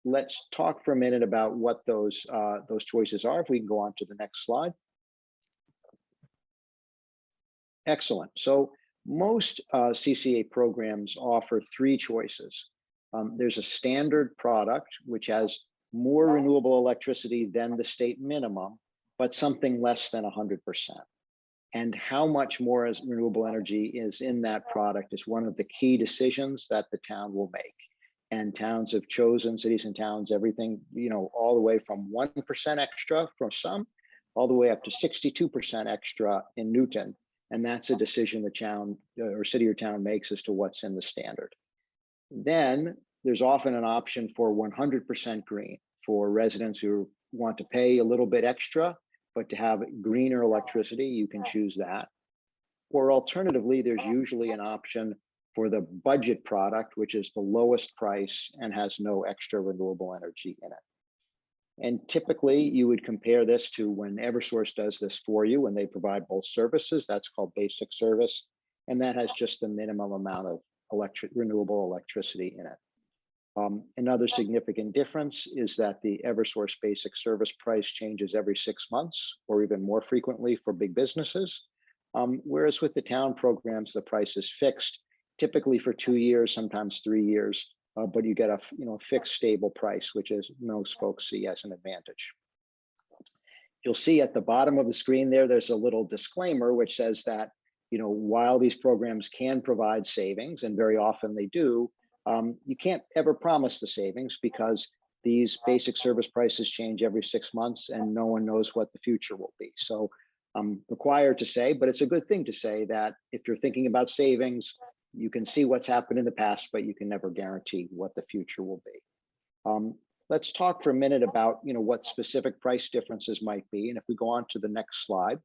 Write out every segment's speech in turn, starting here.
let's talk for a minute about what those choices are. If we can go on to the next slide. Excellent. So most CCA programs offer three choices. There's a standard product, which has more renewable electricity than the state minimum, but something less than 100%. And how much more as renewable energy is in that product is one of the key decisions that the town will make. And towns have chosen, cities and towns, everything, all the way from 1% extra for some, all the way up to 62% extra in Newton. And that's a decision the town or city or town makes as to what's in the standard. Then there's often an option for 100% green for residents who want to pay a little bit extra, but to have greener electricity, you can choose that. Or alternatively, there's usually an option for the budget product, which is the lowest price and has no extra renewable energy in it. And typically you would compare this to when Eversource does this for you, when they provide both services. That's called basic service. And that has just the minimum amount of renewable electricity in it. Another significant difference is that the Eversource basic service price changes every 6 months or even more frequently for big businesses. Whereas with the town programs, the price is fixed, typically for 2 years, sometimes 3 years, but you get a fixed stable price, which is most folks see as an advantage. You'll see at the bottom of the screen there's a little disclaimer which says that while these programs can provide savings, and very often they do, you can't ever promise the savings because these basic service prices change every 6 months and no one knows what the future will be. So I'm required to say, but it's a good thing to say, that if you're thinking about savings, you can see what's happened in the past, but you can never guarantee what the future will be. Let's talk for a minute about what specific price differences might be. And if we go on to the next slide,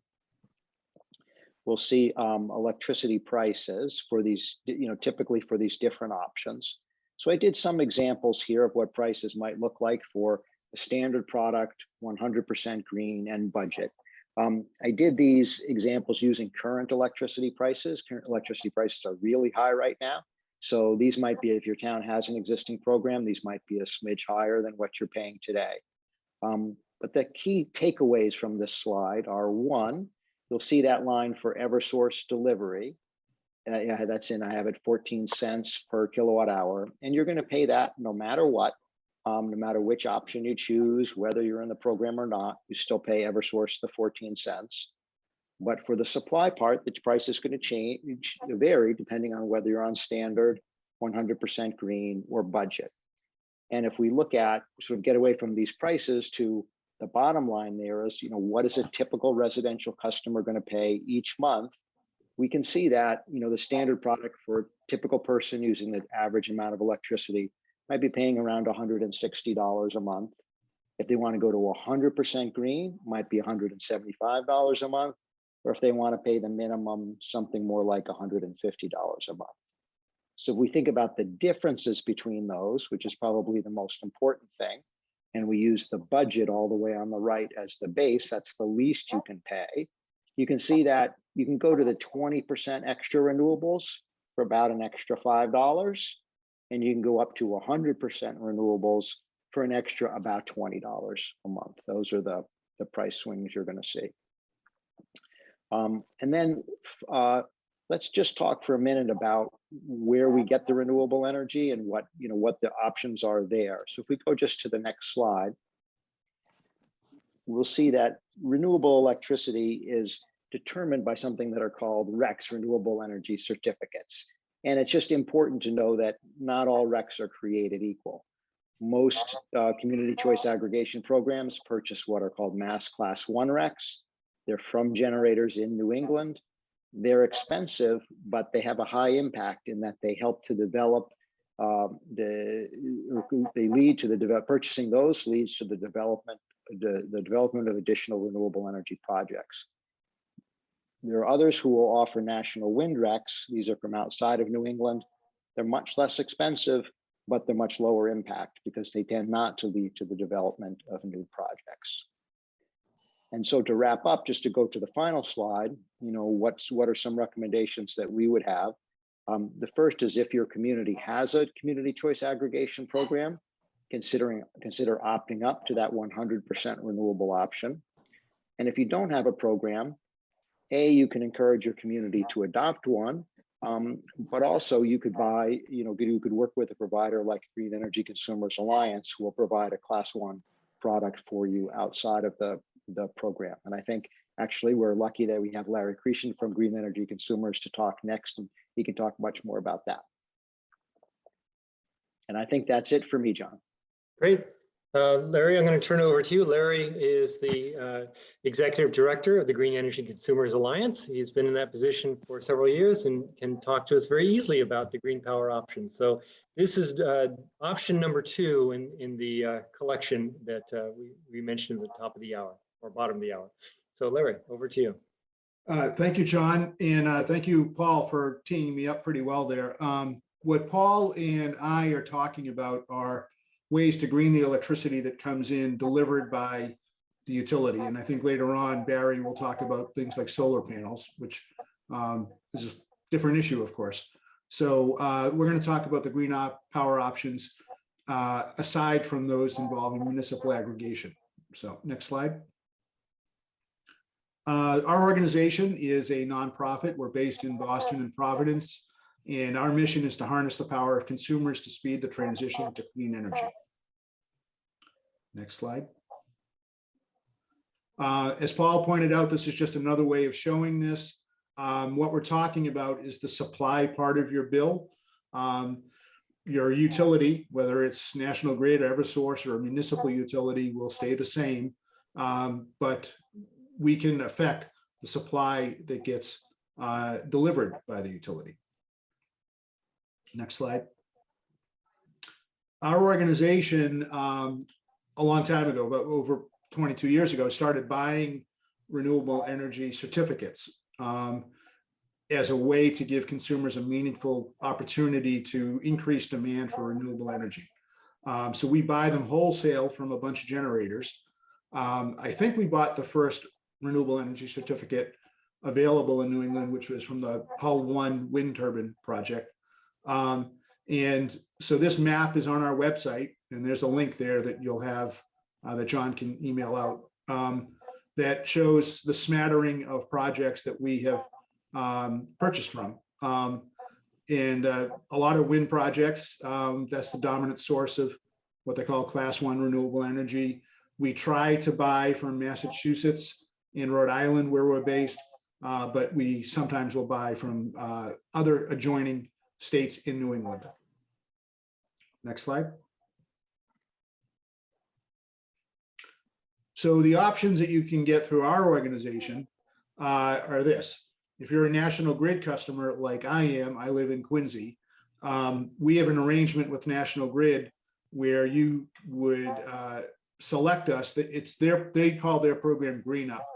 we'll see electricity prices for these, typically for these different options. So I did some examples here of what prices might look like for a standard product, 100% green, and budget. I did these examples using current electricity prices. Current electricity prices are really high right now. So these might be, if your town has an existing program, these might be a smidge higher than what you're paying today. But the key takeaways from this slide are: one, you'll see that line for Eversource delivery. Yeah, that's in, I have it 14 cents per kilowatt hour. And you're going to pay that no matter what, no matter which option you choose, whether you're in the program or not, you still pay Eversource the 14 cents. But for the supply part, the price is going to vary depending on whether you're on standard, 100% green, or budget. And if we look at, sort of get away from these prices to the bottom line, there is, what is a typical residential customer going to pay each month? We can see that, the standard product for a typical person using the average amount of electricity might be paying around $160 a month. If they want to go to 100% green, might be $175 a month. Or if they want to pay the minimum, something more like $150 a month. So if we think about the differences between those, which is probably the most important thing, and we use the budget all the way on the right as the base, that's the least you can pay. You can see that you can go to the 20% extra renewables for about an extra $5, and you can go up to 100% renewables for an extra about $20 a month. Those are the price swings you're going to see. And then let's just talk for a minute about where we get the renewable energy and what the options are there. So if we go just to the next slide, we'll see that renewable electricity is determined by something that are called RECs, renewable energy certificates. And it's just important to know that not all RECs are created equal. Most community choice aggregation programs purchase what are called mass class 1 RECs. They're from generators in New England. They're expensive, but they have a high impact in that they help to develop purchasing those leads to the development of additional renewable energy projects. There are others who will offer national wind RECs. These are from outside of New England. They're much less expensive, but they're much lower impact because they tend not to lead to the development of new projects. And so to wrap up, just to go to the final slide, what are some recommendations that we would have? The first is, if your community has a community choice aggregation program, consider opting up to that 100% renewable option. And if you don't have a program, you can encourage your community to adopt one, but also you could buy, you could work with a provider like Green Energy Consumers Alliance, who will provide a Class 1 product for you outside of the program. And I think actually we're lucky that we have Larry Cretion from Green Energy Consumers to talk next, and he can talk much more about that. And I think that's it for me, John. Great. Larry, I'm going to turn it over to you. Larry is the Executive Director of the Green Energy Consumers Alliance. He's been in that position for several years and can talk to us very easily about the green power option. So this is option number 2 in the collection that we mentioned at the top of the hour or bottom of the hour. So Larry, over to you. Thank you, John. And thank you, Paul, for teeing me up pretty well there. What Paul and I are talking about are ways to green the electricity that comes in delivered by the utility. And I think later on, Barry will talk about things like solar panels, which is a different issue, of course. So we're going to talk about the green power options aside from those involving municipal aggregation. So next slide. Our organization is a nonprofit. We're based in Boston and Providence. And our mission is to harness the power of consumers to speed the transition to clean energy. Next slide. As Paul pointed out, this is just another way of showing this. What we're talking about is the supply part of your bill. Your utility, whether it's National Grid, or Eversource, or a municipal utility, will stay the same, but we can affect the supply that gets delivered by the utility. Next slide. Our organization, a long time ago, about over 22 years ago, started buying renewable energy certificates as a way to give consumers a meaningful opportunity to increase demand for renewable energy. So we buy them wholesale from a bunch of generators. I think we bought the first renewable energy certificate available in New England, which was from the Hull 1 wind turbine project. And so this map is on our website, and there's a link there that you'll have that John can email out that shows the smattering of projects that we have purchased from. And a lot of wind projects, that's the dominant source of what they call Class 1 renewable energy. We try to buy from Massachusetts and Rhode Island, where we're based, but we sometimes will buy from other adjoining states in New England. Next slide. So the options that you can get through our organization are this. If you're a National Grid customer like I am, I live in Quincy, we have an arrangement with National Grid where you would select us. That it's they call their program Green Up,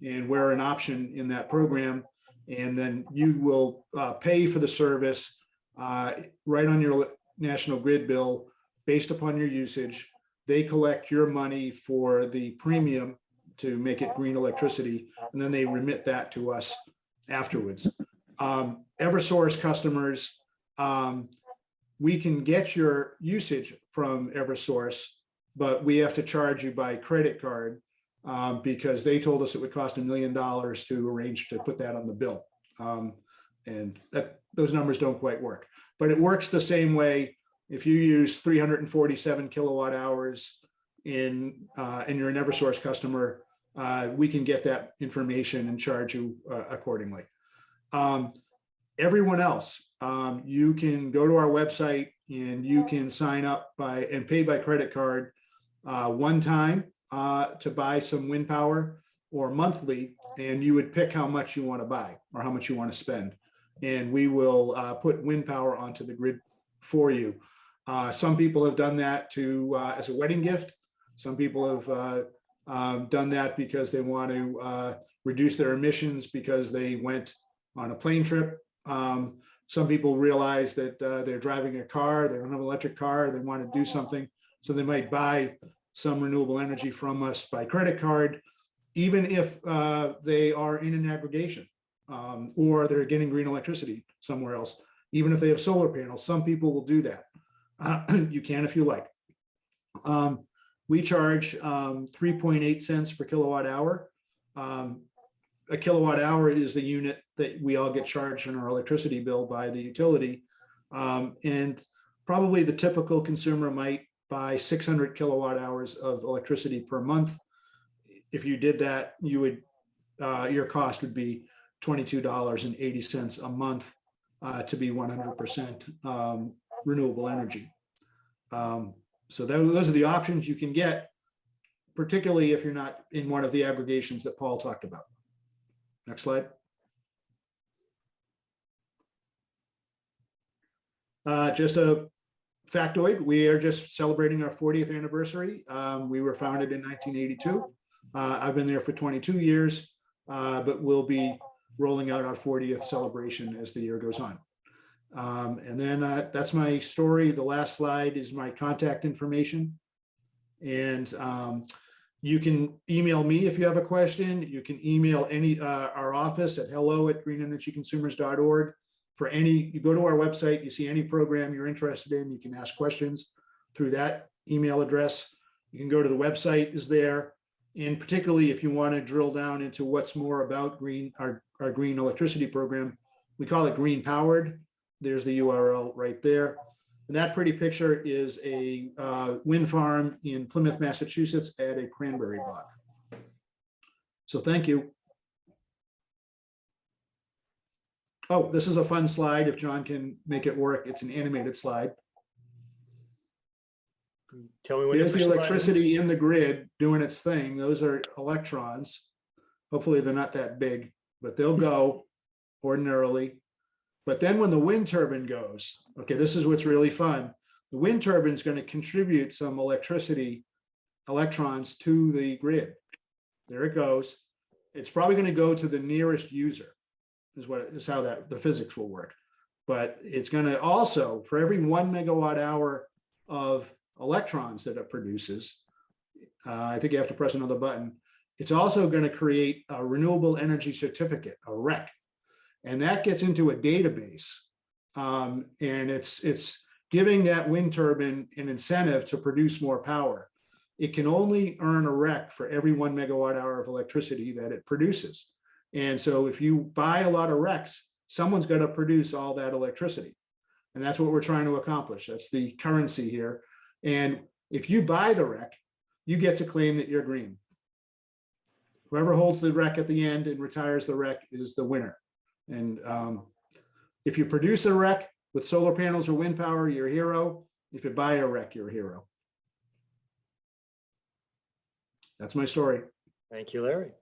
and we're an option in that program. And then you will pay for the service right on your National Grid bill based upon your usage. They collect your money for the premium to make it green electricity, and then they remit that to us afterwards. Eversource customers, we can get your usage from Eversource, but we have to charge you by credit card because they told us it would cost $1 million to arrange to put that on the bill. And those numbers don't quite work, but it works the same way. If you use 347 kilowatt hours and you're an Eversource customer, we can get that information and charge you accordingly. Everyone else, you can go to our website and you can sign up and pay by credit card one time to buy some wind power, or monthly, and you would pick how much you want to buy or how much you want to spend. And we will put wind power onto the grid for you. Some people have done that as a wedding gift. Some people have done that because they want to reduce their emissions because they went on a plane trip. Some people realize that they're driving a car, they don't have an electric car, they want to do something. So they might buy some renewable energy from us by credit card, even if they are in an aggregation or they're getting green electricity somewhere else. Even if they have solar panels, some people will do that. You can if you like. We charge 3.8 cents per kilowatt hour. A kilowatt hour is the unit that we all get charged on our electricity bill by the utility. And probably the typical consumer might buy 600 kilowatt hours of electricity per month. If you did that, you would your cost would be $22.80 a month to be 100% renewable energy. So those are the options you can get, particularly if you're not in one of the aggregations that Paul talked about. Next slide. Just a factoid, we are just celebrating our 40th anniversary. We were founded in 1982. I've been there for 22 years, but we'll be rolling out our 40th celebration as the year goes on. And then that's my story. The last slide is my contact information. And you can email me if you have a question. You can email our office at hello@greenenergyconsumers.org. For you go to our website, you see any program you're interested in, you can ask questions through that email address. You can go to the website is there. And particularly if you want to drill down into what's more about our green electricity program, we call it Green Powered. There's the URL right there. And that pretty picture is a wind farm in Plymouth, Massachusetts at a cranberry bog. So thank you. Oh, this is a fun slide. If John can make it work, it's an animated slide. Tell me when There's you the push electricity in the grid doing its thing. Those are electrons. Hopefully they're not that big, but they'll go ordinarily. But then when the wind turbine goes, okay, this is what's really fun. The wind turbine is going to contribute some electrons to the grid. There it goes. It's probably going to go to the nearest user is how the physics will work. But it's going to also, for every 1 megawatt hour of electrons that it produces, I think you have to press another button. It's also going to create a renewable energy certificate, a REC. And that gets into a database. And it's giving that wind turbine an incentive to produce more power. It can only earn a REC for every 1 megawatt hour of electricity that it produces. And so if you buy a lot of RECs, someone's got to produce all that electricity. And that's what we're trying to accomplish. That's the currency here. And if you buy the REC, you get to claim that you're green. Whoever holds the REC at the end and retires the REC is the winner. And if you produce a REC with solar panels or wind power, you're a hero. If you buy a REC, you're a hero. That's my story. Thank you, Larry.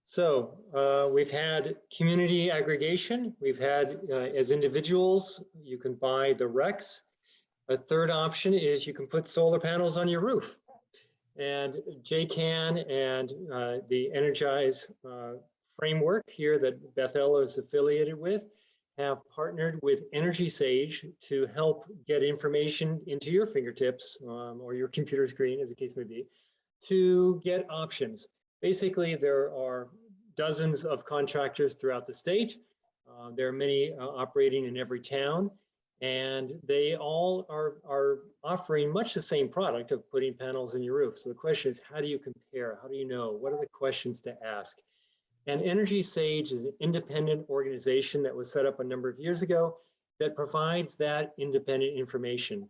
So we've had community aggregation. We've had, as individuals, you can buy the RECs. A third option is you can put solar panels on your roof. And JCAN and the Energize framework here that Bethel is affiliated with have partnered with Energy Sage to help get information into your fingertips or your computer screen, as the case may be, to get options. Basically, there are dozens of contractors throughout the state. There are many operating in every town, and they all are offering much the same product of putting panels in your roof. So the question is, how do you compare? How do you know? What are the questions to ask? And Energy Sage is an independent organization that was set up a number of years ago that provides that independent information.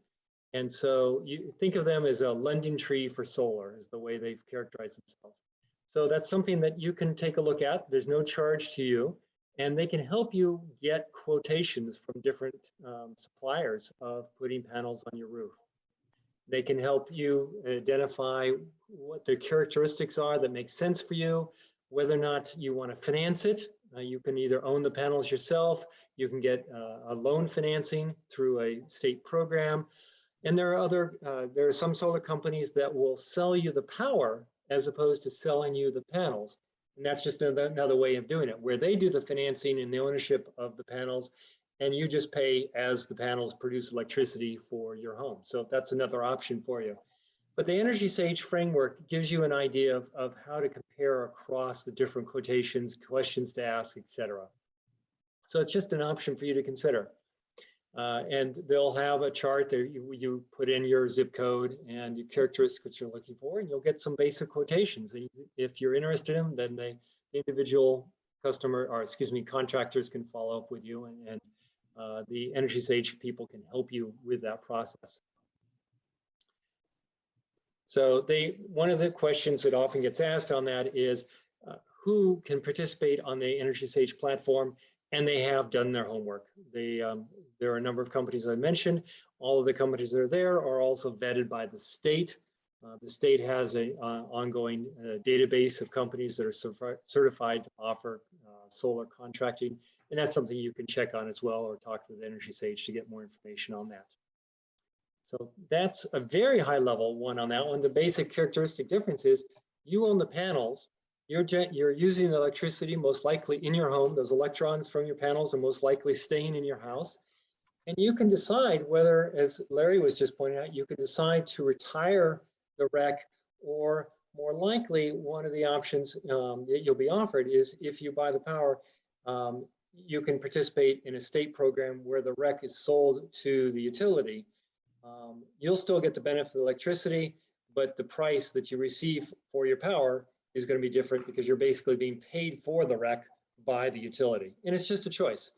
And so you think of them as a lending tree for solar, is the way they've characterized themselves. So that's something that you can take a look at. There's no charge to you, and they can help you get quotations from different suppliers of putting panels on your roof. They can help you identify what the characteristics are that make sense for you, whether or not you want to finance it. You can either own the panels yourself, you can get a loan financing through a state program. And there are some solar companies that will sell you the power as opposed to selling you the panels. And that's just another way of doing it, where they do the financing and the ownership of the panels, and you just pay as the panels produce electricity for your home. So that's another option for you. But the Energy Sage framework gives you an idea of how to compare across the different quotations, questions to ask, etc. So it's just an option for you to consider. And they'll have a chart there. You put in your zip code and your characteristics you're looking for, and you'll get some basic quotations. And if you're interested in them, then the individual customer, or excuse me, contractors can follow up with you, and the Energy Sage people can help you with that process. So one of the questions that often gets asked on that is, who can participate on the Energy Sage platform? And they have done their homework. There are a number of companies I mentioned. All of the companies that are there are also vetted by the state. The state has an ongoing database of companies that are certified to offer solar contracting. And that's something you can check on as well, or talk with Energy Sage to get more information on that. So that's a very high level one on that one. The basic characteristic difference is you own the panels. You're using the electricity most likely in your home. Those electrons from your panels are most likely staying in your house. And you can decide whether, as Larry was just pointing out, you can decide to retire the REC, or more likely, one of the options that you'll be offered is, if you buy the power, you can participate in a state program where the REC is sold to the utility. You'll still get the benefit of the electricity, but the price that you receive for your power is going to be different, because you're basically being paid for the REC by the utility. And it's just a choice.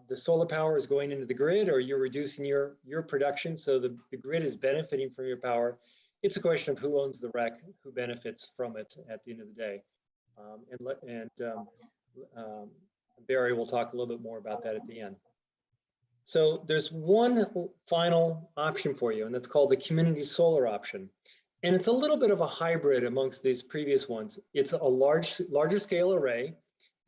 The solar power is going into the grid, or you're reducing your production, so the grid is benefiting from your power. It's a question of who owns the REC, who benefits from it at the end of the day. Barry will talk a little bit more about that at the end. So there's one final option for you, and that's called the community solar option. And it's a little bit of a hybrid amongst these previous ones. It's a larger scale array.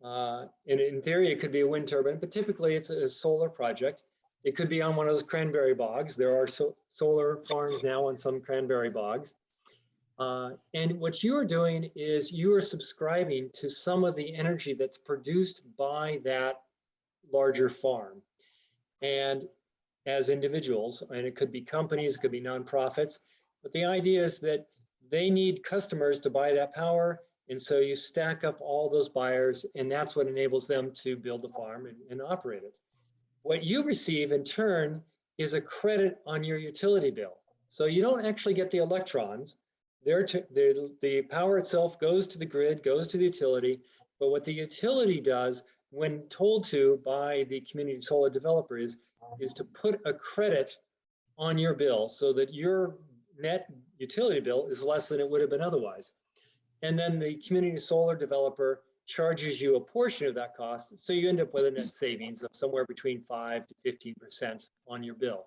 And in theory, it could be a wind turbine, but typically it's a solar project. It could be on one of those cranberry bogs. There are solar farms now on some cranberry bogs. And what you are doing is you are subscribing to some of the energy that's produced by that larger farm. And as individuals, and it could be companies, it could be nonprofits, but the idea is that they need customers to buy that power. And so you stack up all those buyers, and that's what enables them to build the farm and operate it. What you receive in turn is a credit on your utility bill. So you don't actually get the electrons. The power itself goes to the grid, goes to the utility, but what the utility does when told to by the community solar developer is to put a credit on your bill, so that your net utility bill is less than it would have been otherwise. And then the community solar developer charges you a portion of that cost, so you end up with a net savings of somewhere between 5 to 15% on your bill.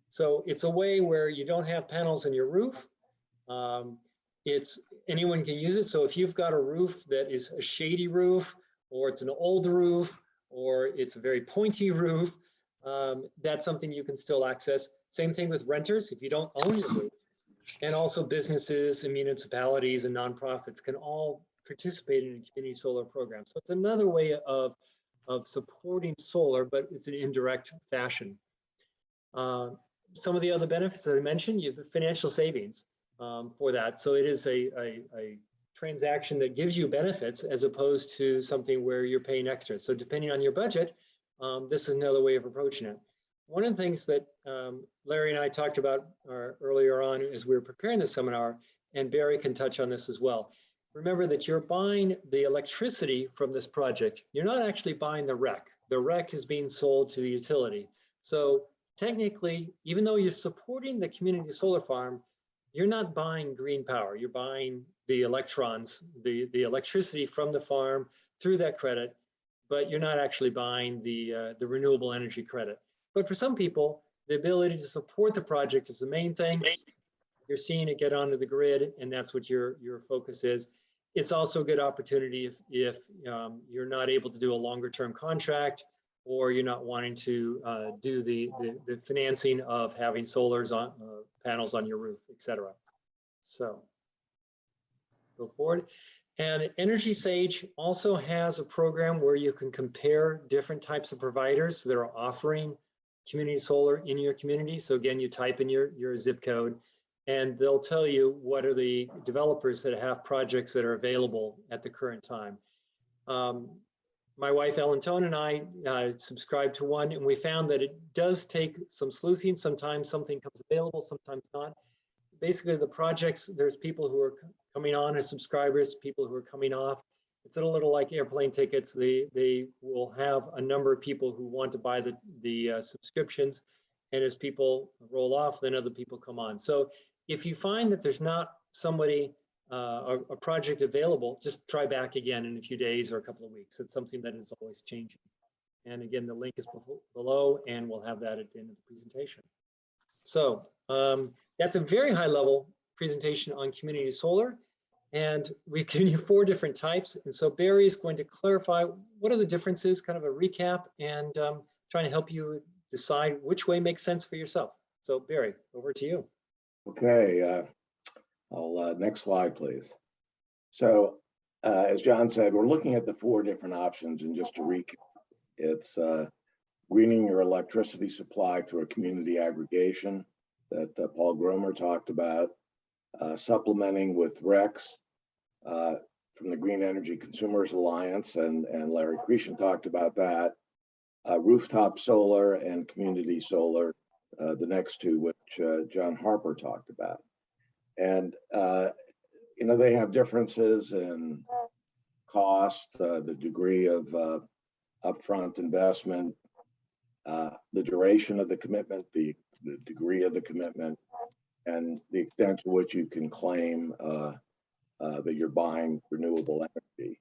So it's a way where you don't have panels on your roof. Anyone can use it. So if you've got a roof that is a shady roof, or it's an old roof, or it's a very pointy roof, that's something you can still access. Same thing with renters. If you don't own your roof, and also businesses and municipalities and nonprofits can all participate in a community solar program. So it's another way of supporting solar, but it's an indirect fashion. Some of the other benefits that I mentioned, you have the financial savings for that. So it is a transaction that gives you benefits, as opposed to something where you're paying extra. So depending on your budget, this is another way of approaching it. One of the things that Larry and I talked about earlier on as we were preparing the seminar, and Barry can touch on this as well. Remember that you're buying the electricity from this project. You're not actually buying the REC. The REC is being sold to the utility. So technically, even though you're supporting the community solar farm, you're not buying green power. You're buying the electrons, the electricity from the farm through that credit, but you're not actually buying the renewable energy credit. But for some people, the ability to support the project is the main thing. You're seeing it get onto the grid, and that's what your focus is. It's also a good opportunity if you're not able to do a longer term contract, or you're not wanting to do the financing of having solar panels on your roof, etc. So go forward. And Energy Sage also has a program where you can compare different types of providers that are offering community solar in your community. So again, you type in your zip code, and they'll tell you what are the developers that have projects that are available at the current time. my wife Ellen Tone and I subscribe to one, and we found that it does take some sleuthing. Sometimes something comes available, sometimes not. Basically, the projects, there's people who are coming on as subscribers, people who are coming off. It's a little like airplane tickets. They will have a number of people who want to buy the subscriptions, and as people roll off, then other people come on. So if you find that there's not somebody, a project available, just try back again in a few days or a couple of weeks. It's something that is always changing. And again, the link is below, and we'll have that at the end of the presentation. So that's a very high level presentation on community solar. And we've given you 4 different types. And so Barry is going to clarify what are the differences, kind of a recap, and trying to help you decide which way makes sense for yourself. So Barry, over to you. Okay, next slide, please. So as John said, we're looking at the 4 different options, and just to recap, it's greening your electricity supply through a community aggregation that Paul Gromer talked about, supplementing with RECs from the Green Energy Consumers Alliance, and Larry Cretion talked about that, rooftop solar and community solar, the next 2, which John Harper talked about. And, you know, they have differences in cost, the degree of upfront investment, the duration of the commitment, the degree of the commitment, and the extent to which you can claim that you're buying renewable energy.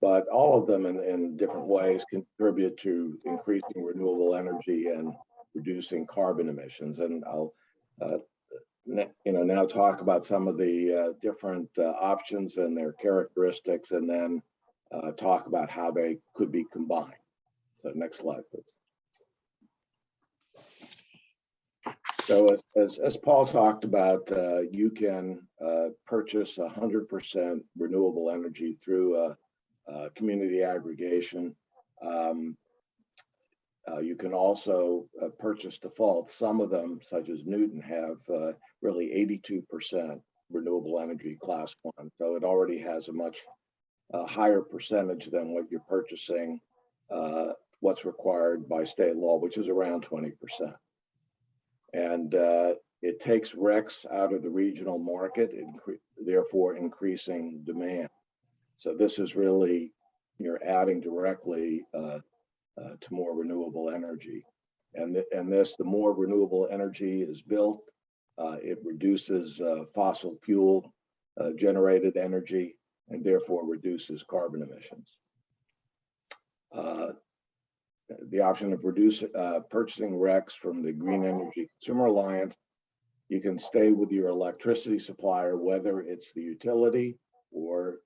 But all of them in different ways contribute to increasing renewable energy and reducing carbon emissions. And I'll now talk about some of the different options and their characteristics, and then talk about how they could be combined. So next slide, please. So as Paul talked about, you can purchase 100% renewable energy through a community aggregation. You can also purchase default. Some of them, such as Newton, have really 82% renewable energy class 1. So it already has a much higher percentage than what you're purchasing, what's required by state law, which is around 20%. And it takes RECs out of the regional market, therefore increasing demand. So this is really, you're adding directly to more renewable energy. And the more renewable energy is built, it reduces fossil fuel generated energy, and therefore reduces carbon emissions. The option of purchasing RECs from the Green Energy Consumer Alliance, you can stay with your electricity supplier, whether it's the utility or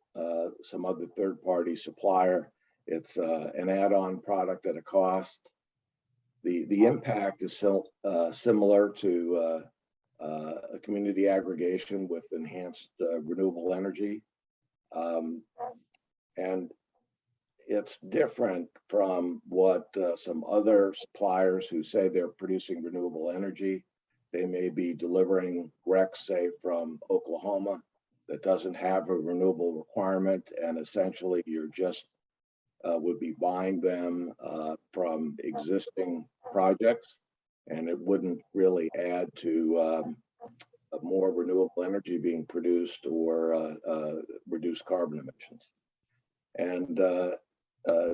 some other third-party supplier. It's an add-on product at a cost. The impact is similar to a community aggregation with enhanced renewable energy. And it's different from what some other suppliers who say they're producing renewable energy. They may be delivering RECs, say, from Oklahoma that doesn't have a renewable requirement, and essentially you're just would be buying them from existing projects, and it wouldn't really add to more renewable energy being produced or reduce carbon emissions. And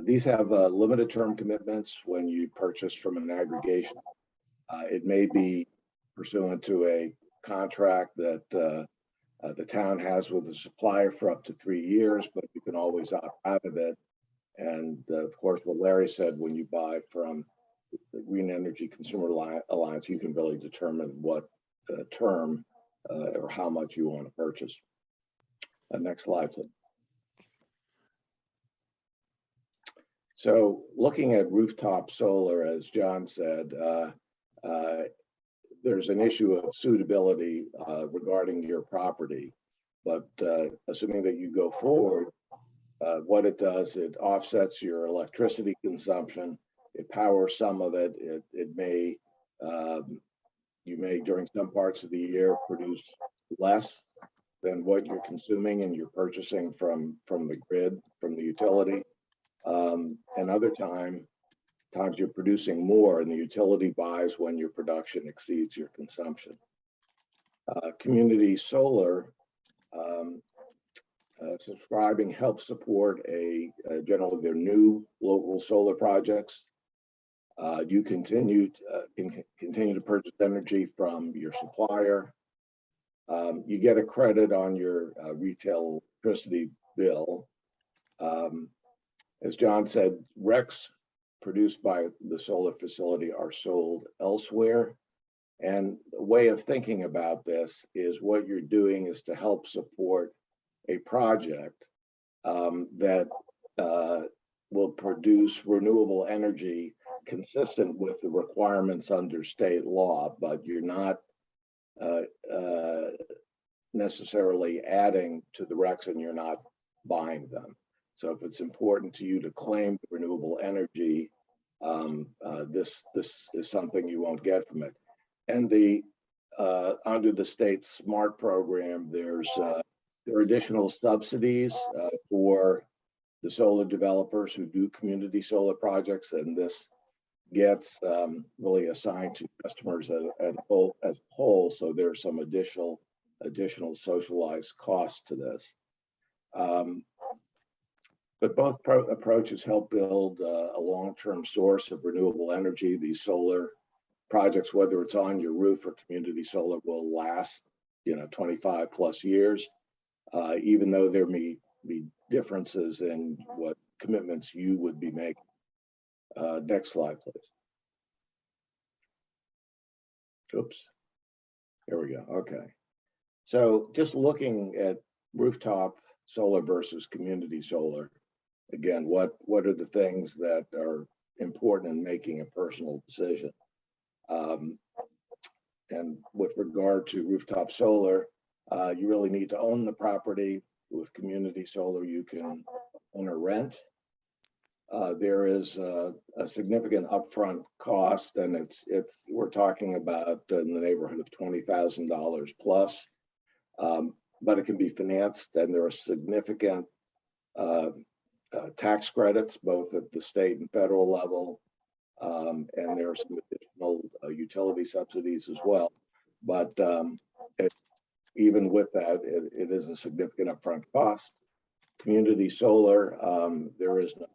these have limited term commitments when you purchase from an aggregation. It may be pursuant to a contract that the town has with the supplier for up to 3 years, but you can always opt out of it. And of course, what Larry said, when you buy from the Green Energy Consumer Alliance, you can really determine what term or how much you want to purchase. Next slide, please. So looking at rooftop solar, as John said, there's an issue of suitability regarding your property, but assuming that you go forward, what it does, it offsets your electricity consumption, it powers some of it, it may, you may during some parts of the year produce less than what you're consuming and you're purchasing from the grid, from the utility. And other times you're producing more and the utility buys when your production exceeds your consumption. Community solar subscribing helps support generally their new local solar projects. You can continue to purchase energy from your supplier. You get a credit on your retail electricity bill. As John said, RECs produced by the solar facility are sold elsewhere. And the way of thinking about this is what you're doing is to help support a project that will produce renewable energy consistent with the requirements under state law, but you're not necessarily adding to the RECs and you're not buying them. So if it's important to you to claim renewable energy, this is something you won't get from it. And under the state SMART program, there are additional subsidies for the solar developers who do community solar projects, and this gets really assigned to customers as a whole. So there's some additional socialized costs to this. But both approaches help build a long-term source of renewable energy. These solar projects, whether it's on your roof or community solar, will last 25 plus years, even though there may be differences in what commitments you would be making. Next slide, please. Oops. Here we go. Okay. So just looking at rooftop solar versus community solar, again, what are the things that are important in making a personal decision? And with regard to rooftop solar, you really need to own the property. With community solar, you can own or rent. There is a significant upfront cost, and we're talking about in the neighborhood of $20,000 plus, but it can be financed, and there are significant tax credits both at the state and federal level, and there are some additional utility subsidies as well. But even with that, it is a significant upfront cost. Community solar, there is no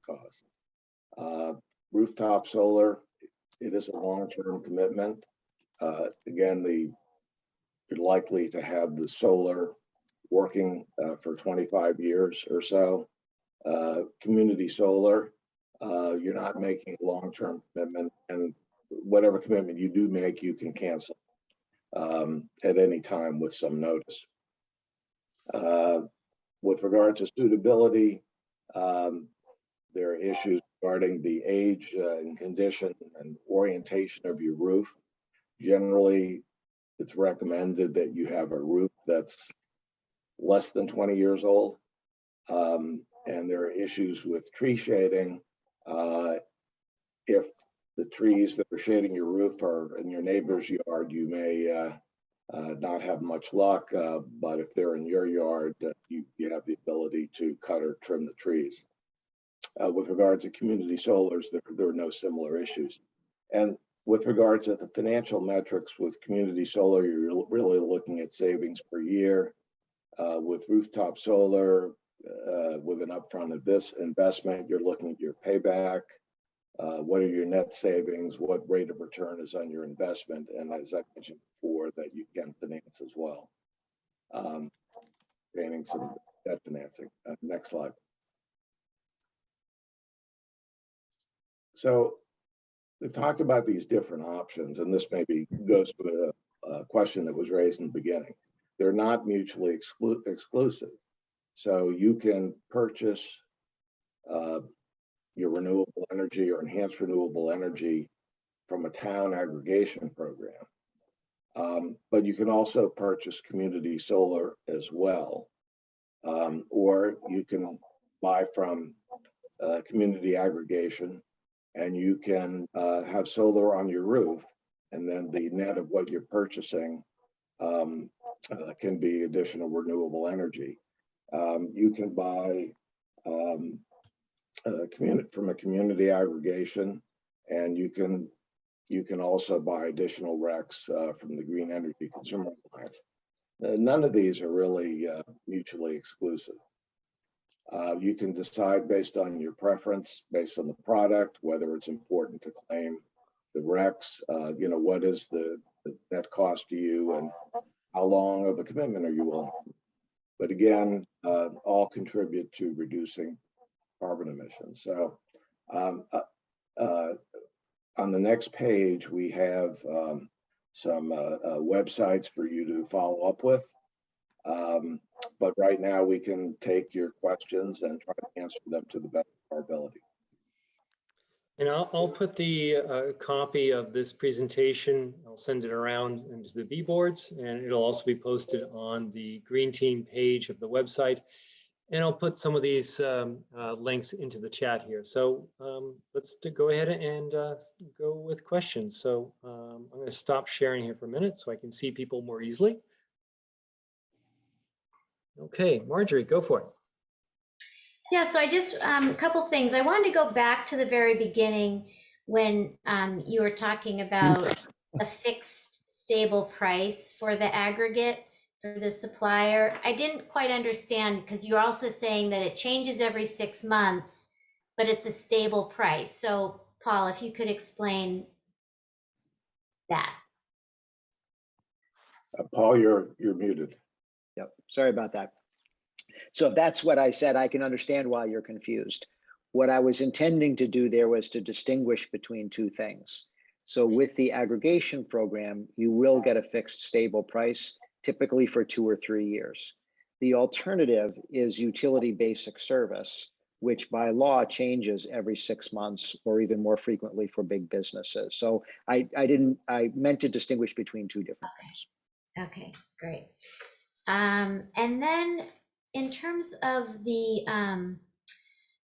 cost. Rooftop solar, it is a long-term commitment. Again, you're likely to have the solar working for 25 years or so. Community solar, you're not making a long-term commitment, and whatever commitment you do make, you can cancel at any time with some notice. With regard to suitability, there are issues regarding the age and condition and orientation of your roof. Generally, it's recommended that you have a roof that's less than 20 years old. And there are issues with tree shading. If the trees that are shading your roof are in your neighbor's yard, you may not have much luck, but if they're in your yard, you have the ability to cut or trim the trees. With regard to community solars, there are no similar issues. And with regard to the financial metrics with community solar, you're really looking at savings per year. With rooftop solar, with an upfront of this investment, you're looking at your payback. What are your net savings? What rate of return is on your investment? And as I mentioned before, that you can finance as well. Gaining some debt financing. Next slide. So we've talked about these different options, and this maybe goes to a question that was raised in the beginning. They're not mutually exclusive. So you can purchase your renewable energy or enhanced renewable energy from a town aggregation program. But you can also purchase community solar as well. Or you can buy from community aggregation, and you can have solar on your roof, and then the net of what you're purchasing can be additional renewable energy. You can buy from a community aggregation, and you can also buy additional RECs from the Green Energy Consumer Alliance. None of these are really mutually exclusive. You can decide based on your preference, based on the product, whether it's important to claim the RECs, what is the net cost to you, and how long of a commitment are you willing? But again, all contribute to reducing carbon emissions. So on the next page, we have some websites for you to follow up with. But right now we can take your questions and try to answer them to the best of our ability. And I'll put the copy of this presentation, I'll send it around into the B boards, and it'll also be posted on the Green Team page of the website. And I'll put some of these links into the chat here. So let's go ahead and go with questions. So I'm going to stop sharing here for a minute so I can see people more easily. Okay, Marjorie, go for it. Yeah, so I just, a couple things. I wanted to go back to the very beginning when you were talking about a fixed stable price for the aggregate for the supplier. I didn't quite understand, because you're also saying that it changes every 6 months, but it's a stable price. So Paul, if you could explain that. Paul, you're muted. Yep, sorry about that. So if that's what I said, I can understand why you're confused. What I was intending to do there was to distinguish between two things. So with the aggregation program, you will get a fixed stable price, typically for 2 or 3 years. The alternative is utility basic service, which by law changes every 6 months or even more frequently for big businesses. So I meant to distinguish between two different things. Okay, great. And then in terms of the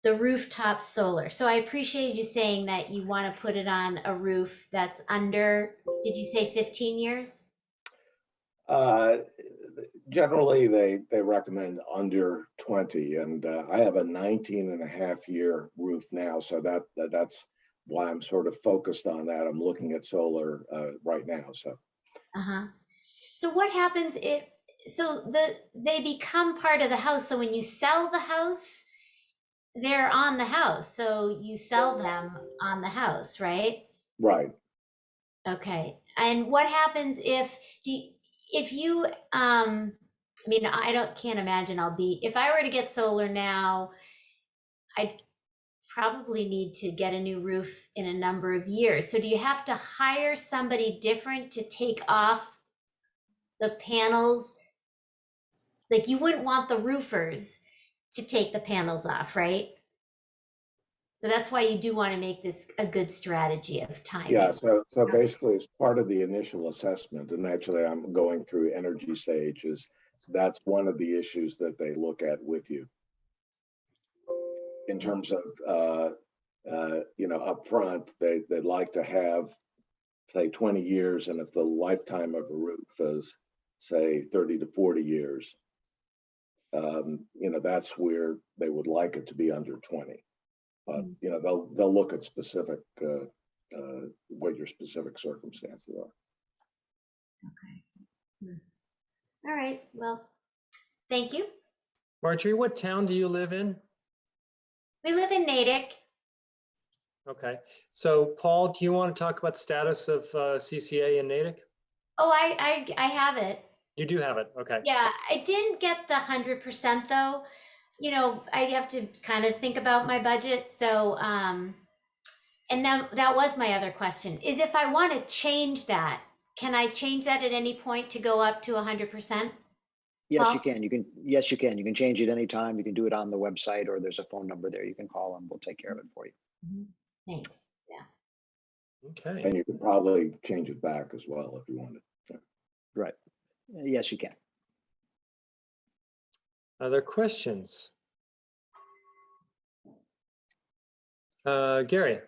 rooftop solar, so I appreciate you saying that you want to put it on a roof that's under, did you say 15 years? Generally, they recommend under 20, and I have a 19.5-year roof now, so that's why I'm sort of focused on that. I'm looking at solar right now. So. So what happens if, so they become part of the house. So when you sell the house, they're on the house. So you sell them on the house, right? Right. Okay. And what happens if you I mean, can't imagine if I were to get solar now, I'd probably need to get a new roof in a number of years. So do you have to hire somebody different to take off the panels? Like, you wouldn't want the roofers to take the panels off, right? So that's why you do want to make this a good strategy of timing. Yeah, so basically it's part of the initial assessment, and actually I'm going through energy stages. So that's one of the issues that they look at with you. In terms of, up front, they'd like to have, say, 20 years, and if the lifetime of a roof is, say, 30 to 40 years, that's where they would like it to be under 20. But they'll look at specific what your specific circumstances are. Okay. All right. Well, thank you. Marjorie, what town do you live in? We live in Natick. Okay. So Paul, do you want to talk about status of CCA in Natick? Oh, I have it. You do have it. Okay. Yeah, I didn't get the 100% though. I have to kind of think about my budget. So, and then that was my other question, is if I want to change that, can I change that at any point to go up to 100%? Yes, Paul? you can. Yes, you can. You can change it anytime. You can do it on the website, or there's a phone number there. You can call and we'll take care of it for you. Thanks. Yeah. Okay. And you could probably change it back as well if you wanted. Yeah. Right. Yes, you can. Other questions? Gary.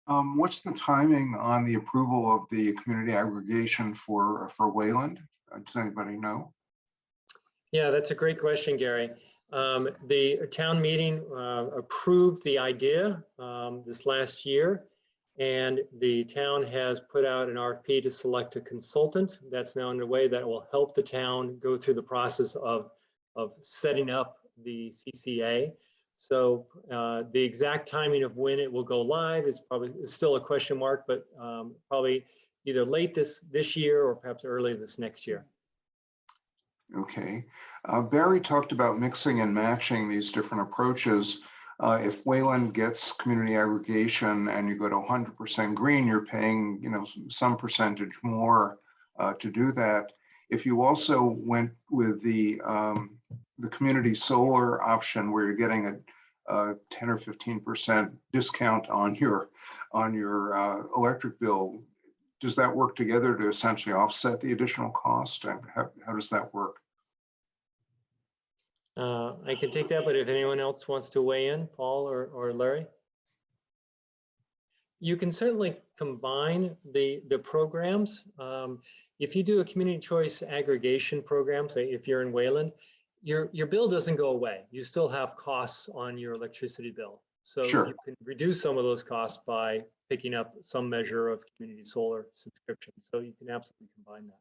What's the timing on the approval of the community aggregation for Wayland? Does anybody know? Yeah, that's a great question, Gary. The town meeting approved the idea this last year, and the town has put out an RFP to select a consultant. That's now underway. That will help the town go through the process of setting up the CCA. So the exact timing of when it will go live is probably still a question mark, but probably either late this year or perhaps early this next year. Okay. Barry talked about mixing and matching these different approaches. If Wayland gets community aggregation and you go to 100% green, you're paying, some percentage more to do that. If you also went with the community solar option, where you're getting a 10 or 15% discount on your electric bill, does that work together to essentially offset the additional cost? And how does that work? I can take that, but if anyone else wants to weigh in, Paul or Larry? You can certainly combine the programs. If you do a community choice aggregation program, say if you're in Wayland, your bill doesn't go away. You still have costs on your electricity bill. So Sure. You can reduce some of those costs by picking up some measure of community solar subscription. So you can absolutely combine that.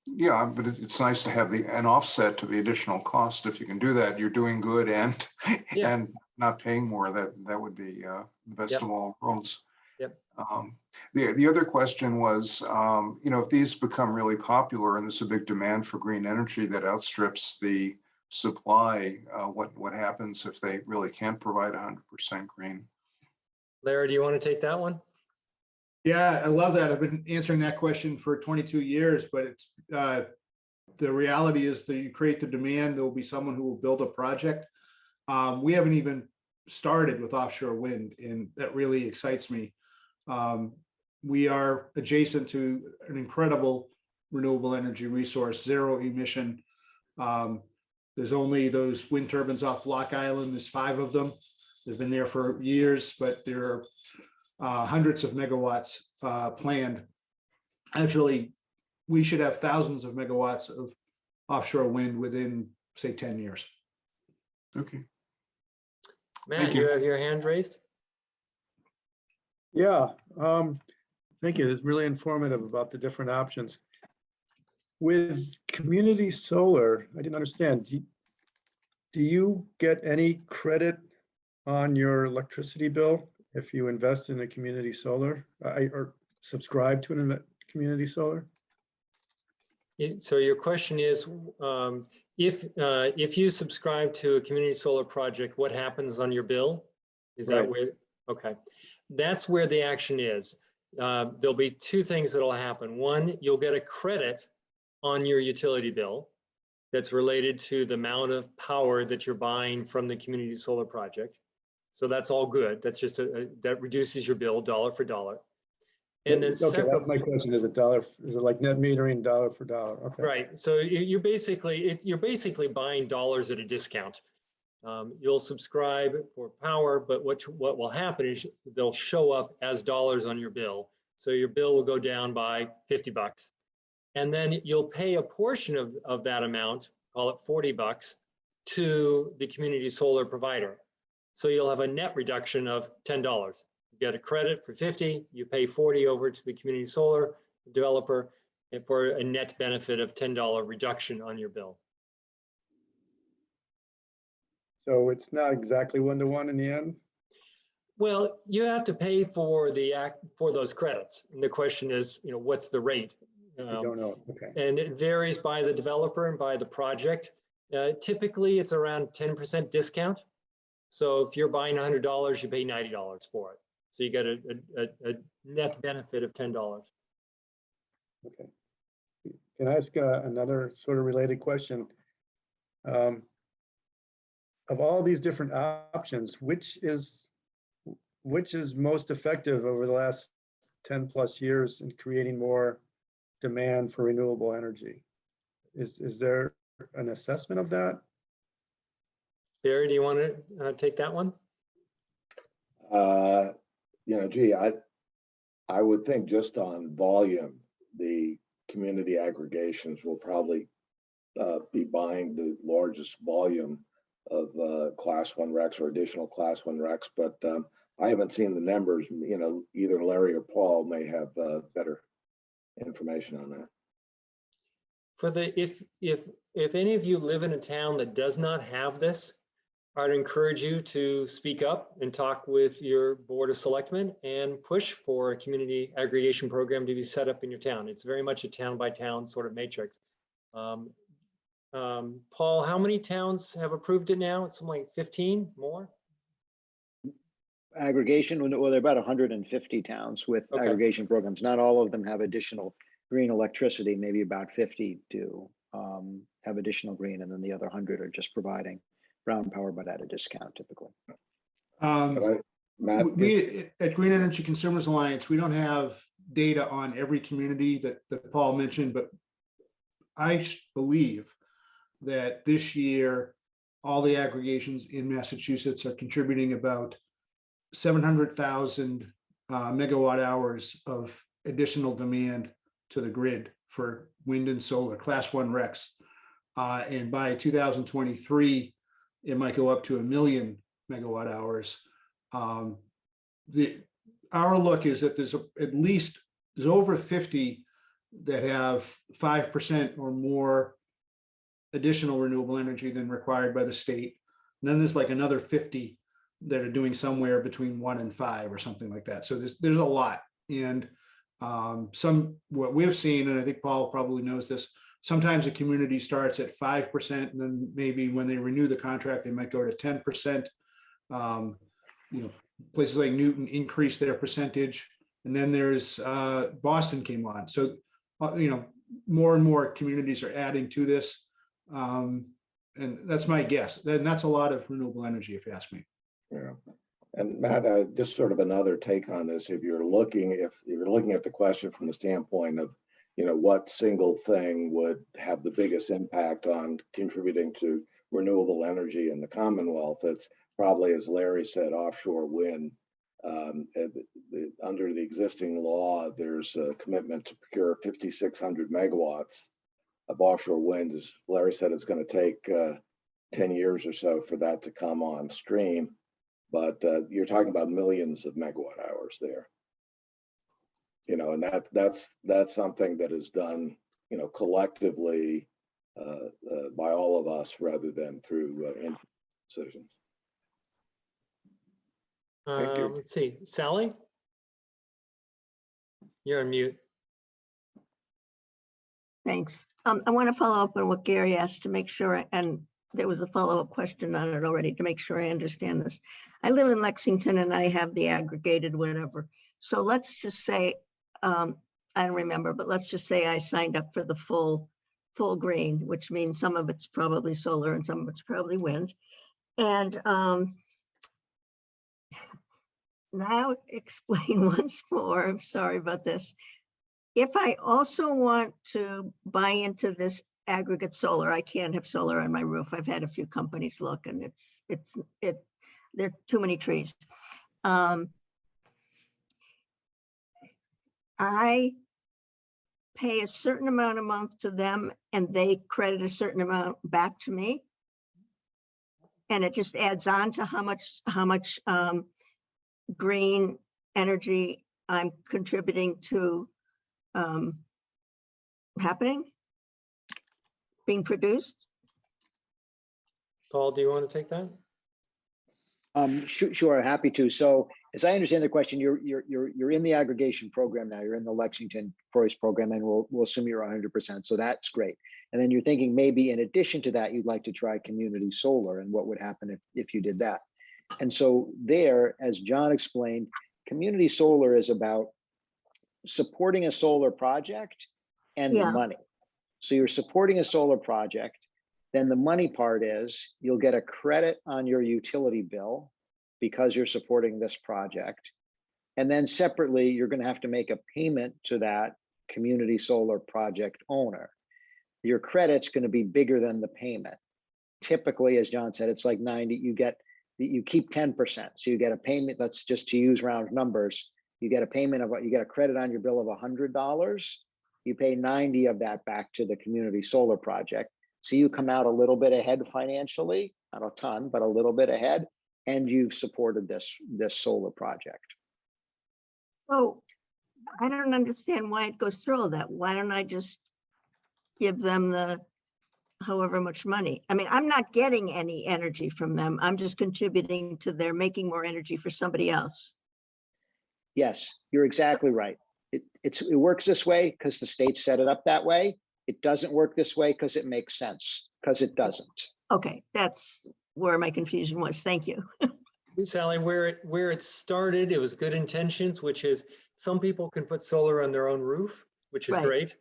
Yeah, but it's nice to have an offset to the additional cost. If you can do that, you're doing good and Yeah. and not paying more. That would be the best Yep. of all worlds. Yep. The other question was, if these become really popular and there's a big demand for green energy that outstrips the supply, what happens if they really can't provide 100% green? Larry, do you want to take that one? Yeah, I love that. I've been answering that question for 22 years, but it's the reality is that you create the demand, there will be someone who will build a project. We haven't even started with offshore wind, and that really excites me. We are adjacent to an incredible renewable energy resource, zero emission. There's only those wind turbines off Block Island. There's 5 of them. They've been there for years, but there are hundreds of megawatts planned. Actually, we should have thousands of megawatts of offshore wind within, say, 10 years. Okay. Matt, Thank you you. have your hand raised? Yeah, thank you. It's really informative about the different options. With community solar, I didn't understand. Do you get any credit on your electricity bill if you invest in a community solar or subscribe to a community solar? So your question is, if you subscribe to a community solar project, what happens on your bill? Is that Right. where? Okay, that's where the action is. There'll be 2 things that'll happen. One, you'll get a credit on your utility bill that's related to the amount of power that you're buying from the community solar project. So that's all good. That's just that reduces your bill dollar for dollar. And then okay, that's my question. Is it like net metering dollar for dollar? Okay. Right. So you're basically buying dollars at a discount. You'll subscribe for power, but what will happen is they'll show up as dollars on your bill. So your bill will go down by $50. And then you'll pay a portion of that amount, call it $40, to the community solar provider. So you'll have a net reduction of $10. You get a credit for 50, you pay 40 over to the community solar developer for a net benefit of $10 reduction on your bill. So it's not exactly 1-to-1 in the end? Well, you have to pay for those credits. And the question is, what's the rate? I don't know. Okay. And it varies by the developer and by the project. Typically, it's around 10% discount. So if you're buying $100, you pay $90 for it. So you get a net benefit of $10. Okay. Can I ask another sort of related question? Of all these different options, which is most effective over the last 10+ years in creating more demand for renewable energy? Is there an assessment of that? Barry, do you want to take that one? Gee, I would think just on volume, the community aggregations will probably be buying the largest volume class one RECs or additional class one RECs, but I haven't seen the numbers. You know, either Larry or Paul may have better information on that. For the, if any of you live in a town that does not have this, I'd encourage you to speak up and talk with your Board of Selectmen and push for a community aggregation program to be set up in your town. It's very much a town by town sort of matrix. Paul, how many towns have approved it now? It's something like 15 more? Aggregation, well, there are about 150 towns with Okay. aggregation programs. Not all of them have additional green electricity. Maybe about 50 do have additional green, and then the other 100 are just providing brown power, but at a discount typically. But Matt, We at Green Energy Consumers Alliance, we don't have data on every community that Paul mentioned, but I believe that this year, all the aggregations in Massachusetts are contributing about 700,000 megawatt hours of additional demand to the grid for wind and solar, class one RECs. And by 2023, it might go up to 1 million megawatt hours. Our look is that there's over 50 that have 5% or more additional renewable energy than required by the state. And then there's like another 50 that are doing somewhere between 1 and 5 or something like that. So there's a lot. And what we've seen, and I think Paul probably knows this, sometimes a community starts at 5%, and then maybe when they renew the contract, they might go to 10%. You know, places like Newton increase their percentage, and then there's Boston came on. So, you know, more and more communities are adding to this. And that's my guess. Then that's a lot of renewable energy, if you ask me. yeah. And Matt, just sort of another take on this. If you're looking at the question from the standpoint of, you know, what single thing would have the biggest impact on contributing to renewable energy in the Commonwealth, it's probably, as Larry said, offshore wind. Under the existing law, there's a commitment to procure 5,600 megawatts of offshore wind. As Larry said, it's going to take 10 years or so for that to come on stream. But you're talking about millions of megawatt hours there. You know, and that's something that is done, you know, collectively by all of us rather than through decisions. Thank you. Let's see, Sally? You're on mute. Thanks. I want to follow up on what Gary asked to make sure, and there was a follow-up question on it already, to make sure I understand this. I live in Lexington and I have the aggregated whatever. So let's just say, I don't remember, but let's just say I signed up for the full green, which means some of it's probably solar and some of it's probably wind. And now explain once more, I'm sorry about this. If I also want to buy into this aggregate solar, I can't have solar on my roof. I've had a few companies look and there are too many trees. I pay a certain amount a month to them and they credit a certain amount back to me. And it just adds on to how much green energy I'm contributing to being produced. Paul, do you want to take that? Sure, happy to. So as I understand the question, you're in the aggregation program now. You're in the Lexington Preuss program, and we'll assume you're 100%. So that's great. And then you're thinking maybe in addition to that, you'd like to try community solar and what would happen if you did that. And so there, as John explained, community solar is about supporting a solar project and the money. So you're supporting a solar project. Then the money part is you'll get a credit on your utility bill because you're supporting this project. And then separately, you're going to have to make a payment to that community solar project owner. Your credit's going to be bigger than the payment. Typically, as John said, it's like 90, you keep 10%. So you get a payment, that's just to use round numbers. You get a payment of what you get a credit on your bill of $100. You pay 90 of that back to the community solar project. So you come out a little bit ahead financially, not a ton, but a little bit ahead, and you've supported this solar project. So I don't understand why it goes through all that. Why don't I just give them the however much money? I mean, I'm not getting any energy from them. I'm just contributing to their making more energy for somebody else. Yes, you're exactly right. It works this way because the state set it up that way. It doesn't work this way because it makes sense, because it doesn't. Okay, that's where my confusion was. Thank you. Sally, where it started, it was good intentions, which is some people can put solar on their own roof, which is Right. great.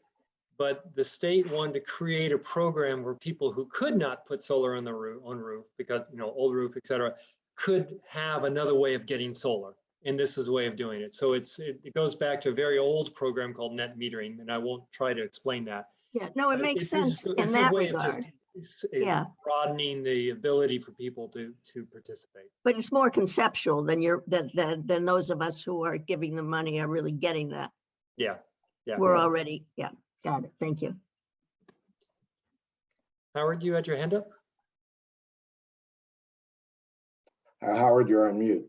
But the state wanted to create a program where people who could not put solar on their roof because, old roof, et cetera, could have another way of getting solar. And this is a way of doing it. So it goes back to a very old program called net metering, and I won't try to explain that. Yeah, no, it But makes sense it's in a that way of just regard. Yeah. broadening the ability for people to participate. But it's more conceptual than than those of us who are giving the money are really getting that. Yeah. We're already, yeah, got it. Thank you. Howard, you had your hand up? Howard, you're on mute.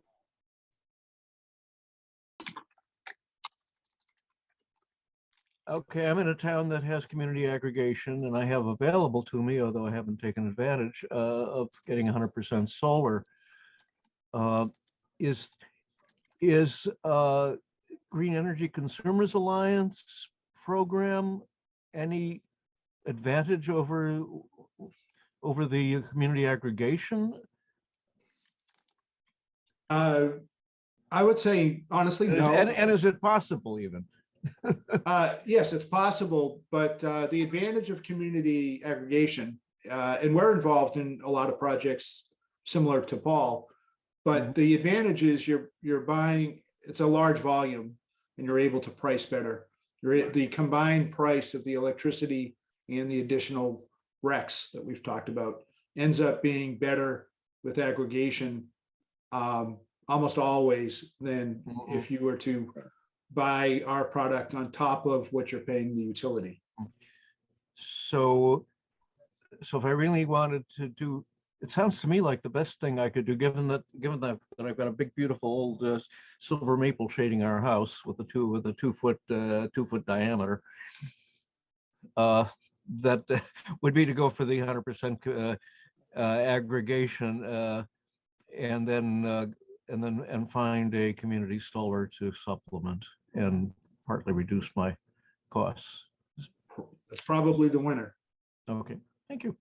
Okay, I'm in a town that has community aggregation, and I have available to me, although I haven't taken advantage of getting 100% solar. Is Green Energy Consumers Alliance program any advantage over the community aggregation? I would say honestly, no. And is it possible even? Yes, it's possible, but the advantage of community aggregation, and we're involved in a lot of projects similar to Paul, but the advantage is you're buying, it's a large volume and you're able to price better. The combined price of the electricity and the additional RECs that we've talked about ends up being better with aggregation almost always than if you were to buy our product on top of what you're paying the utility. So if I really wanted to do, it sounds to me like the best thing I could do, given that I've got a big, beautiful old silver maple shading our house with a 2 foot diameter, that would be to go for the 100% aggregation, and then find a community solar to supplement and partly reduce my costs. That's probably the winner. Okay, thank you.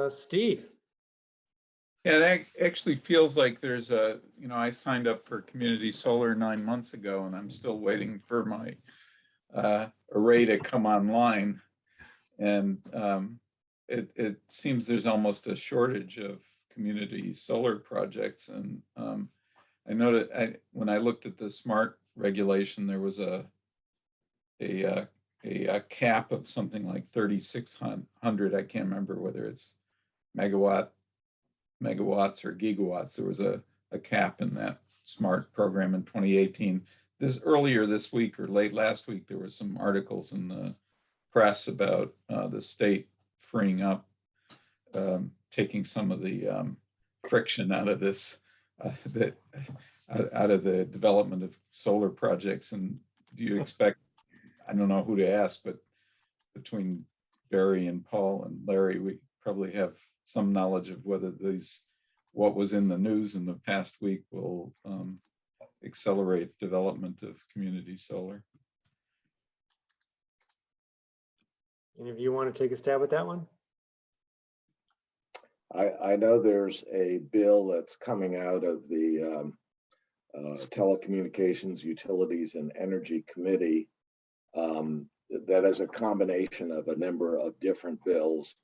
Steve. Yeah, it actually feels like there's I signed up for community solar 9 months ago, and I'm still waiting for my array to come online. And it seems there's almost a shortage of community solar projects. And I noted when I looked at the SMART regulation, there was a cap of something like 3,600. I can't remember whether it's megawatts or gigawatts. There was a cap in that SMART program in 2018. Earlier this week or late last week, there were some articles in the press about the state freeing up, taking some of the friction out of this, out of the development of solar projects. And do you expect, I don't know who to ask, but between Barry and Paul and Larry, we probably have some knowledge of whether what was in the news in the past week will accelerate development of community solar. Any of you want to take a stab at that one? I know there's a bill that's coming out of the Telecommunications, Utilities, and Energy Committee that is a combination of a number of different bills.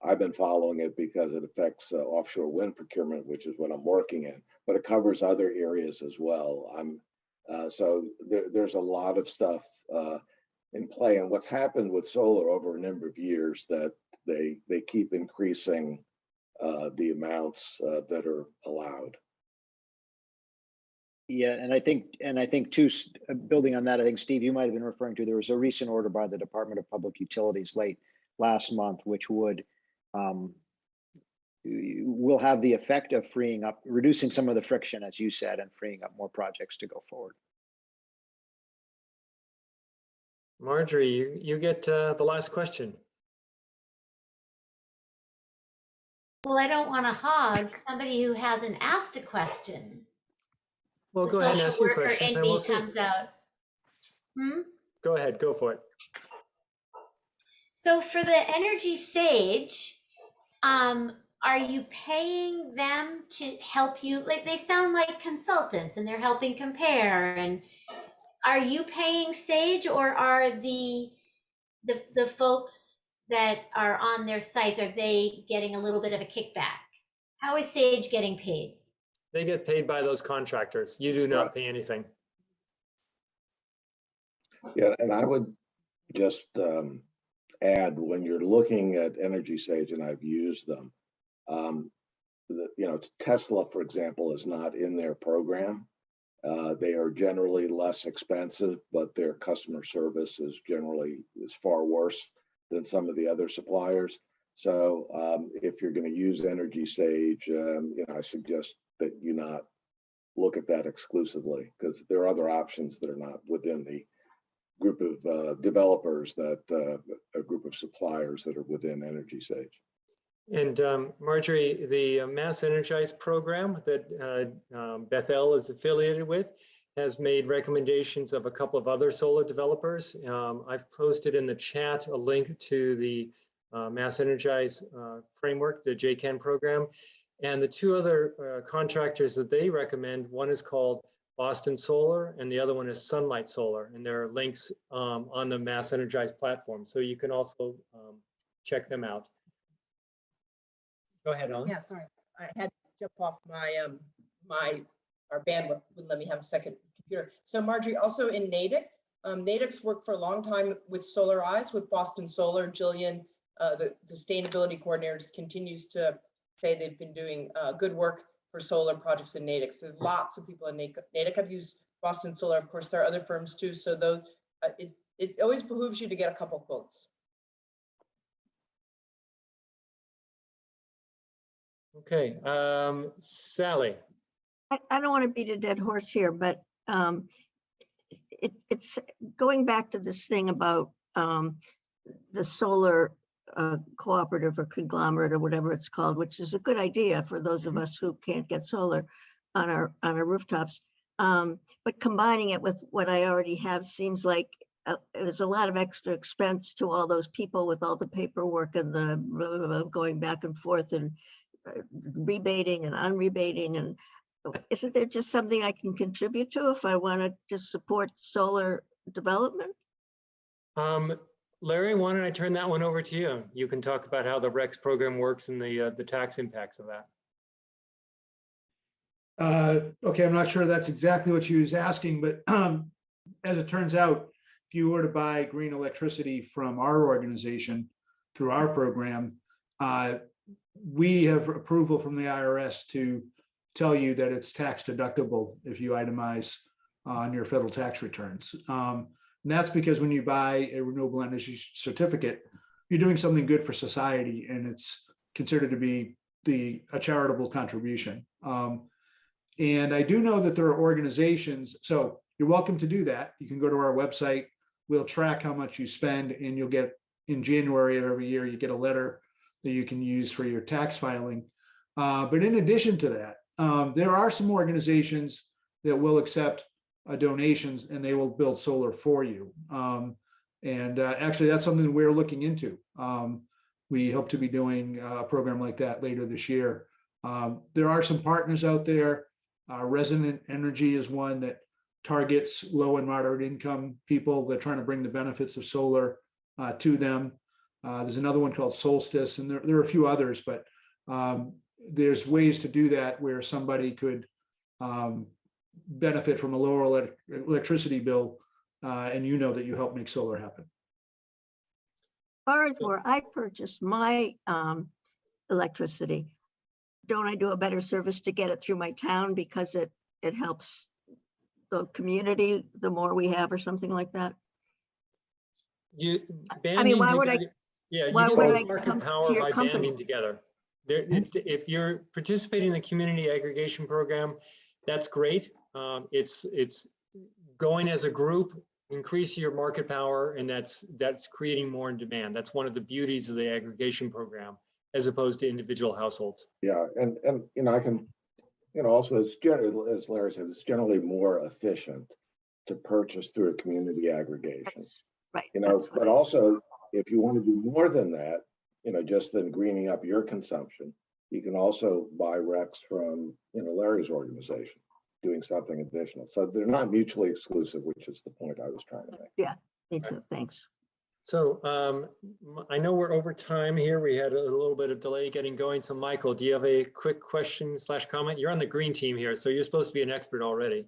I've been following it because it affects offshore wind procurement, which is what I'm working in, but it covers other areas as well. So there's a lot of stuff in play. And what's happened with solar over a number of years that they keep increasing the amounts that are allowed. Yeah, and I think too, building on that, I think Steve, you might have been referring to, there was a recent order by the Department of Public Utilities late last month, which would will have the effect of freeing up, reducing some of the friction, as you said, and freeing up more projects to go forward. Marjorie, you get the last question. Well, I don't want to hog somebody who hasn't asked a question. Well, The go ahead and social ask your worker question, in then me we'll see. comes out. Go ahead, go for it. So for the Energy Sage, are you paying them to help you? Like, they sound like consultants and they're helping compare. And are you paying Sage, or are the folks that are on their sites, are they getting a little bit of a kickback? How is Sage getting paid? They get paid by those contractors. You do not pay anything. Yeah, and I would just add, when you're looking at Energy Sage, and I've used them, Tesla, for example, is not in their program. They are generally less expensive, but their customer service is far worse than some of the other suppliers. So if you're going to use Energy Sage, I suggest that you not look at that exclusively, because there are other options that are not within the group of developers, that a group of suppliers that are within Energy Sage. And Marjorie, the Mass Energize program that Bethel is affiliated with has made recommendations of a couple of other solar developers. I've posted in the chat a link to the Mass Energize framework, the JCAN program. And the two other contractors that they recommend, one is called Boston Solar and the other one is Sunlight Solar. And there are links on the Mass Energize platform. So you can also check them out. Go ahead, Ellen. Yeah, sorry. I had to jump off our bandwidth wouldn't let me have a second computer. So Marjorie, also in Natick, Natick's worked for a long time with Solar Eyes, with Boston Solar. Jillian, the sustainability coordinator, continues to say they've been doing good work for solar projects in Natick. So there's lots of people in Natick. I've used Boston Solar. Of course, there are other firms too. So those, it always behooves you to get a couple quotes. Okay, Sally. I don't want to beat a dead horse here, but it's going back to this thing about the solar cooperative or conglomerate or whatever it's called, which is a good idea for those of us who can't get solar on our rooftops. But combining it with what I already have seems like there's a lot of extra expense to all those people with all the paperwork and the going back and forth and rebating and unrebating. And isn't there just something I can contribute to if I want to just support solar development? Larry, why don't I turn that one over to you? You can talk about how the REX program works and the tax impacts of that. Okay, I'm not sure that's exactly what she was asking, but as it turns out, if you were to buy green electricity from our organization through our program, we have approval from the IRS to tell you that it's tax deductible if you itemize on your federal tax returns. And that's because when you buy a renewable energy certificate, you're doing something good for society, and it's considered to be a charitable contribution. And I do know that there are organizations, so you're welcome to do that. You can go to our website. We'll track how much you spend, and you'll get, in January of every year, you get a letter that you can use for your tax filing. But in addition to that, there are some organizations that will accept donations, and they will build solar for you. Actually, that's something we're looking into. We hope to be doing a program like that later this year. There are some partners out there. Resonant Energy is one that targets low and moderate income people. They're trying to bring the benefits of solar to them. There's another one called Solstice, and there are a few others, but there's ways to do that where somebody could benefit from a lower electricity bill, and you know that you help make solar happen. As far as where I purchased my electricity, don't I do a better service to get it through my town because it helps the community, the more we have or something like that? You I banding mean, why would I, together, yeah, you why get would the I market come power to your by company? banding together. If you're participating in the community aggregation program, that's great. It's going as a group, increase your market power, and that's creating more in demand. That's one of the beauties of the aggregation program, as opposed to individual households. Yeah, and I can, also as Larry said, it's generally more efficient to purchase through a community aggregation. That's right. that's what But I was- also if you want to do more than that, just than greening up your consumption, you can also buy RECs from, Larry's organization, doing something additional. So they're not mutually exclusive, which is the point I was trying to make. Me too, thanks. So I know we're over time here. We had a little bit of delay getting going. So Michael, do you have a quick question / comment? You're on the green team here, so you're supposed to be an expert already.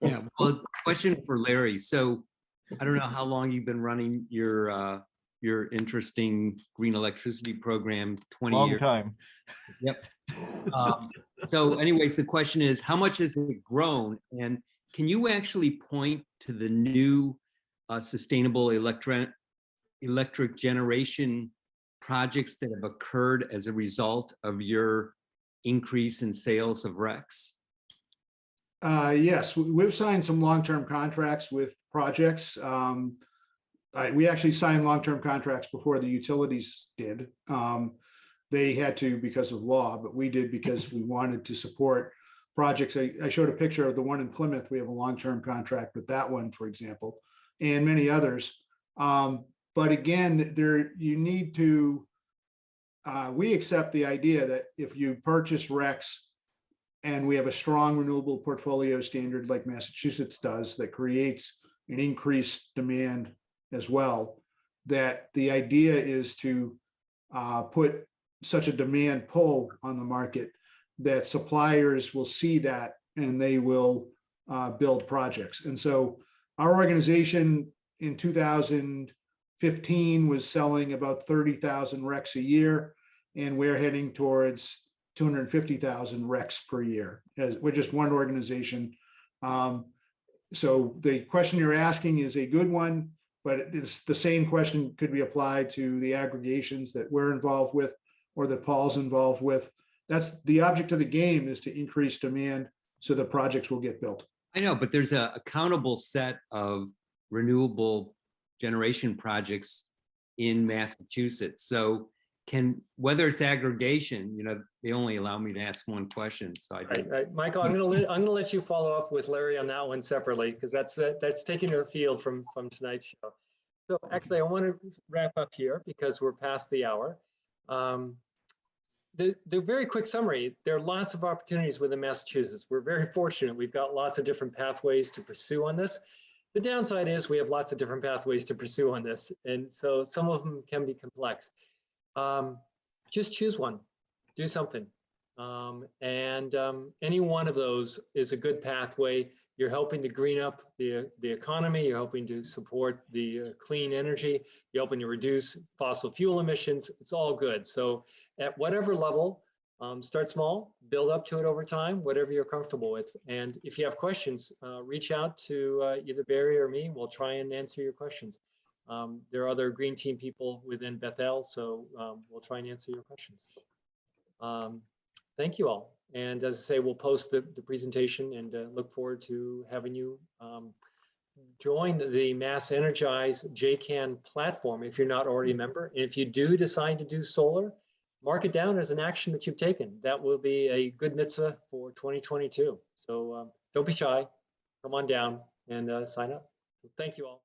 Yeah, well, question for Larry. So I don't know how long you've been running your interesting green electricity program, 20 Long years. time. Yep. So anyways, the question is, how much has it grown? And can you actually point to the new sustainable electric generation projects that have occurred as a result of your increase in sales of RECs? Yes, we've signed some long-term contracts with projects. We actually signed long-term contracts before the utilities did. They had to because of law, but we did because we wanted to support projects. I showed a picture of the one in Plymouth. We have a long-term contract with that one, for example, and many others. But again, you need to, we accept the idea that if you purchase RECs and we have a strong renewable portfolio standard like Massachusetts does that creates an increased demand as well, that the idea is to put such a demand pull on the market that suppliers will see that and they will build projects. And so our organization in 2015 was selling about 30,000 RECs a year, and we're heading towards 250,000 RECs per year. We're just one organization. So the question you're asking is a good one, but it's the same question could be applied to the aggregations that we're involved with or that Paul's involved with. That's the object of the game, is to increase demand so the projects will get built. I know, but there's a accountable set of renewable generation projects in Massachusetts. So whether it's aggregation, they only allow me to ask one question. So Right. Michael, I'm gonna let you follow up with Larry on that one separately, because that's taking a field from tonight's show. So actually, I want to wrap up here because we're past the hour. The very quick summary, there are lots of opportunities within Massachusetts. We're very fortunate. We've got lots of different pathways to pursue on this. The downside is we have lots of different pathways to pursue on this. And so some of them can be complex. Just choose one, do something. Any one of those is a good pathway. You're helping to green up the economy. You're helping to support the clean energy. You're helping to reduce fossil fuel emissions. It's all good. So at whatever level, start small, build up to it over time, whatever you're comfortable with. And if you have questions, reach out to either Barry or me. We'll try and answer your questions. There are other green team people within Bethel, so we'll try and answer your questions. Thank you all. And as I say, we'll post the presentation and look forward to having you join the Mass Energize JCAN platform if you're not already a member. And if you do decide to do solar, mark it down as an action that you've taken. That will be a good mitzvah for 2022. So don't be shy, come on down and sign up. So thank you all.